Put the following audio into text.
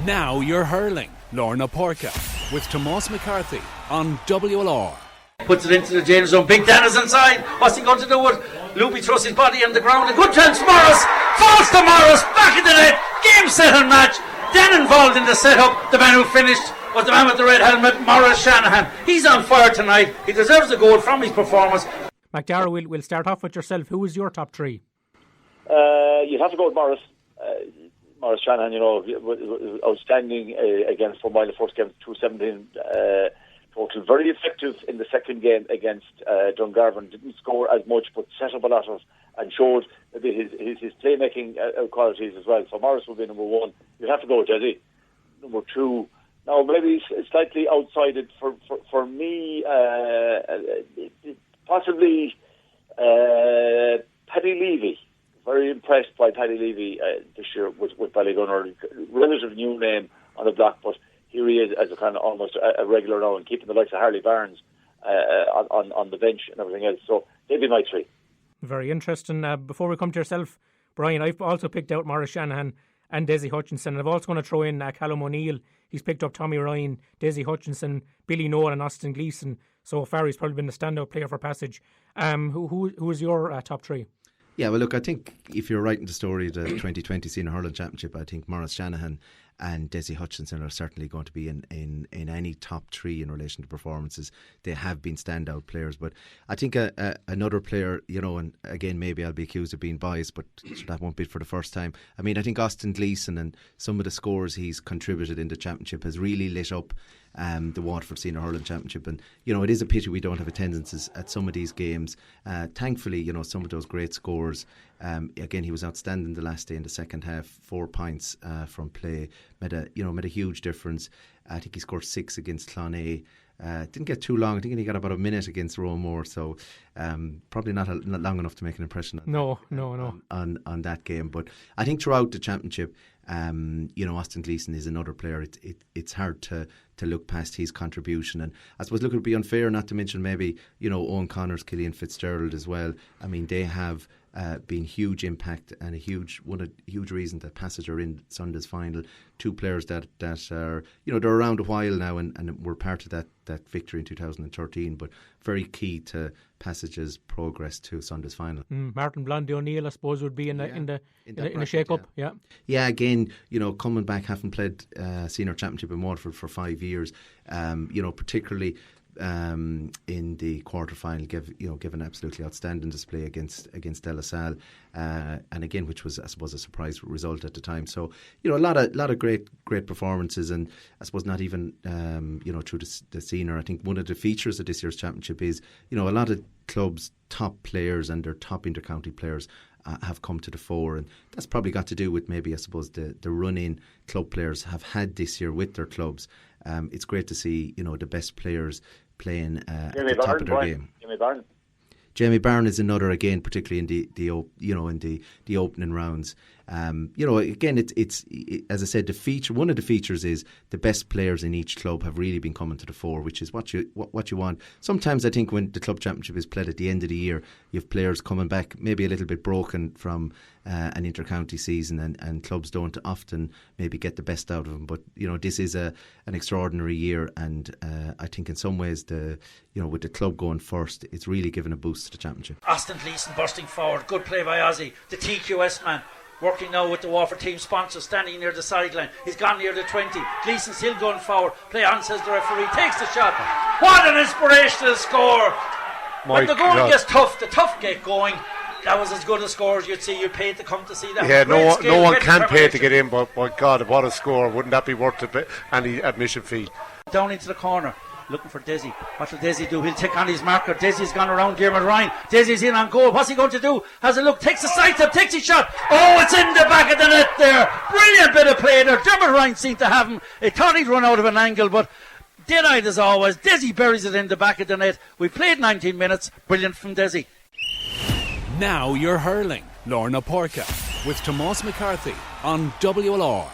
Now you're hurling. Lorna Porca with Tomás McCarthy on WLR. Puts it into the jail zone. Big Dan is inside. What's he going to do with Luby? Throws his body on the ground. A good chance. Morris falls to Morris. Back in the net. Game, set and match. Dan involved in the setup. The man who finished was the man with the red helmet, Maurice Shanahan. He's on fire tonight. He deserves a goal from his performance. Dara, we'll start off with yourself. Who was your top three? You'd have to go with Morris. Maurice Shanahan, outstanding against Four Mile, the first game, 217 total. Very effective in the second game against Dungarvan. Didn't score as much, but set up a lot of and showed a bit his playmaking qualities as well. So Morris will be number one. You'd have to go with Jesse. Number two. Now, maybe slightly outside it for me, possibly Paddy Levy. Very impressed by Paddy Levy this year with Ballygunner. Relative new name on the block, but here he is as a kind of almost a regular now and keeping the likes of Harley Barnes on the bench and everything else. So they'd be my three. Very interesting. Before we come to yourself, Brian, I've also picked out Maurice Shanahan and Desi Hutchinson. And I've also going to throw in Callum O'Neill. He's picked up Tommy Ryan, Desi Hutchinson, Billy Nolan and Austin Gleeson. So far he's probably been the standout player for Passage. Who is your top three? Yeah, well, look, I think if you're writing the story of the 2020 Senior Hurling Championship, I think Maurice Shanahan and Desi Hutchinson are certainly going to be in any top three in relation to performances. They have been standout players, but I think another player, and again, maybe I'll be accused of being biased, but that won't be for the first time. I mean, I think Austin Gleeson and some of the scores he's contributed in the championship has really lit up the Waterford Senior Hurling Championship, and it is a pity we don't have attendances at some of these games. Thankfully, some of those great scores. Again, he was outstanding the last day in the second half. 4 points from play made a huge difference. I think he scored 6 against Flannery. Didn't get too long. I think he got about a minute against Roemore, so probably not long enough to make an impression. On that game. But I think throughout the championship, Austin Gleeson is another player. It's hard to look past his contribution, and I suppose it would be unfair not to mention maybe Owen Connors, Killian Fitzgerald as well. I mean, they have been huge impact and a huge reason that Passage are in Sunday's final. Two players that are they're around a while now and were part of that victory in 2013, but very key to Passage's progress to Sunday's final. Martin Blondie O'Neill, I suppose, would be in the shake-up. Yeah. Again, coming back, having played senior championship in Waterford for 5 years, particularly in the quarter final, give an absolutely outstanding display against De La Salle, and again, which was, I suppose, a surprise result at the time. So a lot of great performances, and I suppose not even through the senior. I think one of the features of this year's championship is a lot of clubs' top players and their top intercounty players have come to the fore, and that's probably got to do with maybe, I suppose, the run-in club players have had this year with their clubs. It's great to see the best players playing at the top of their game. Jamie Byrne is another, again, particularly in the opening rounds. Again, it's as I said, one of the features is the best players in each club have really been coming to the fore, which is what you want. Sometimes I think when the club championship is played at the end of the year, you have players coming back maybe a little bit broken from an intercounty season, and clubs don't often maybe get the best out of them. But this is an extraordinary year, and I think in some ways with the club going first, it's really given a boost to the championship. Austin Gleeson bursting forward. Good play by Ozzy, the TQS man. Working now with the Waterford team sponsor, standing near the sideline. He's gone near the 20. Gleeson still going forward. Play on, says the referee. Takes the shot. What an inspirational score. When the goal gets tough, the tough get going. That was as good a score as you'd see. You'd pay to come to see that. Yeah, no one can pay to get in, but my God, what a score. Wouldn't that be worth any admission fee? Down into the corner. Looking for Desi. What will Desi do? He'll take on his marker. Desi's gone around Dermot Ryan. Desi's in on goal. What's he going to do? Has a look. Takes a side step. Takes his shot. Oh, it's in the back of the net there. Brilliant bit of play there. Dermot Ryan seemed to have him. He thought he'd run out of an angle, but dead-eyed as always. Desi buries it in the back of the net. We played 19 minutes. Brilliant from Desi. Now you're hurling. Lorna Porca with Tomás McCarthy on WLR.